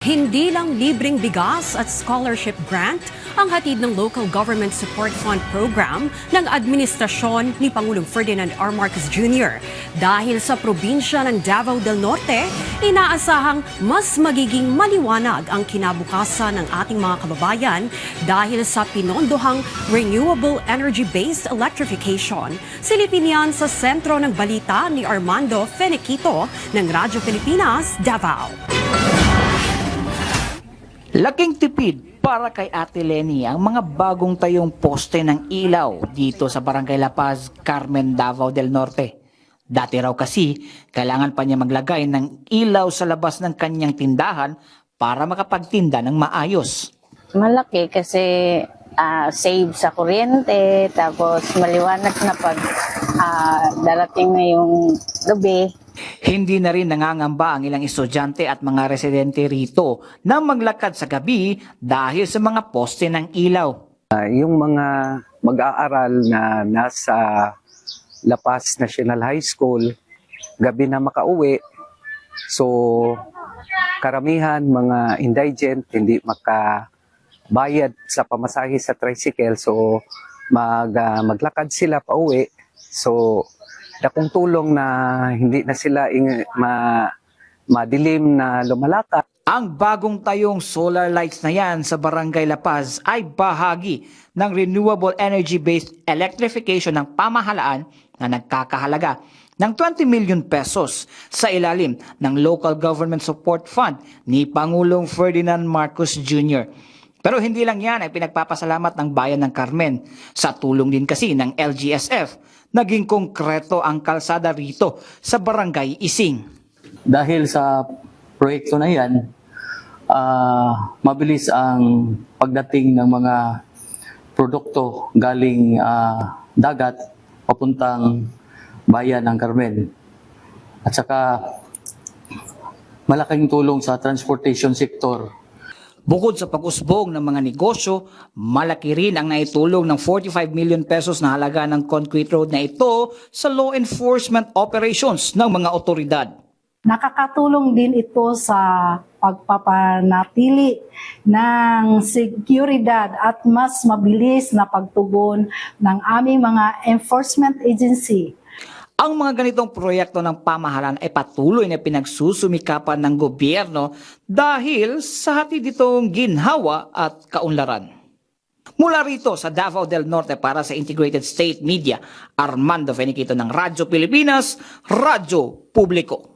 Hindi lang libreng bigas at scholarship grant ang hatid ng Local Government Support Fund Program ng administrasyon ni Pangulong Ferdinand R. Marcos Jr. Dahil sa probinsya ng Davao del Norte, inaasahang mas magiging maliwanag ang kinabukasan ng ating mga kababayan dahil sa pinondohang renewable energy-based electrification. Silipin yan sa sentro ng balita ni Armando Feniquito ng Radyo Pilipinas, Davao. Laking tipid para kay Ate Lenny ang mga bagong tayong poste ng ilaw dito sa Barangay La Paz, Carmen, Davao del Norte. Dati raw kasi, kailangan pa niya maglagay ng ilaw sa labas ng kanyang tindahan para makapagtinda ng maayos. Malaki kasi save sa kuryente, tapos maliwanag na pag darating na yung gabi. Hindi na rin nangangamba ang ilang estudyante at mga residente rito na maglakad sa gabi dahil sa mga poste ng ilaw. Yung mga mag-aaral na nasa La Paz National High School, gabi na makauwi. So, karamihan mga indigent, hindi makabayad sa pamasahe sa tricycle. So, maglakad sila pauwi. So, dakong tulong na hindi na sila madilim na lumalakad. Ang bagong tayong solar lights na yan sa Barangay La Paz ay bahagi ng renewable energy-based electrification ng pamahalaan na nagkakahalaga ng 20 million pesos sa ilalim ng Local Government Support Fund ni Pangulong Ferdinand Marcos Jr. Pero hindi lang yan ay pinagpapasalamat ng bayan ng Carmen. Sa tulong din kasi ng LGSF, naging konkreto ang kalsada rito sa Barangay Ising. Dahil sa proyekto na yan, mabilis ang pagdating ng mga produkto galing dagat papuntang bayan ng Carmen. At saka malaking tulong sa transportation sector. Bukod sa pag-usbong ng mga negosyo, malaki rin ang naitulong ng 45 million pesos na halaga ng concrete road na ito sa law enforcement operations ng mga otoridad. Nakakatulong din ito sa pagpapanatili ng seguridad at mas mabilis na pagtugon ng aming mga enforcement agency. Ang mga ganitong proyekto ng pamahalaan ay patuloy na pinagsusumikapan ng gobyerno dahil sa hatid itong ginhawa at kaunlaran. Mula rito sa Davao del Norte para sa Integrated State Media, Armando Feniquito ng Radyo Pilipinas, Radyo Publiko.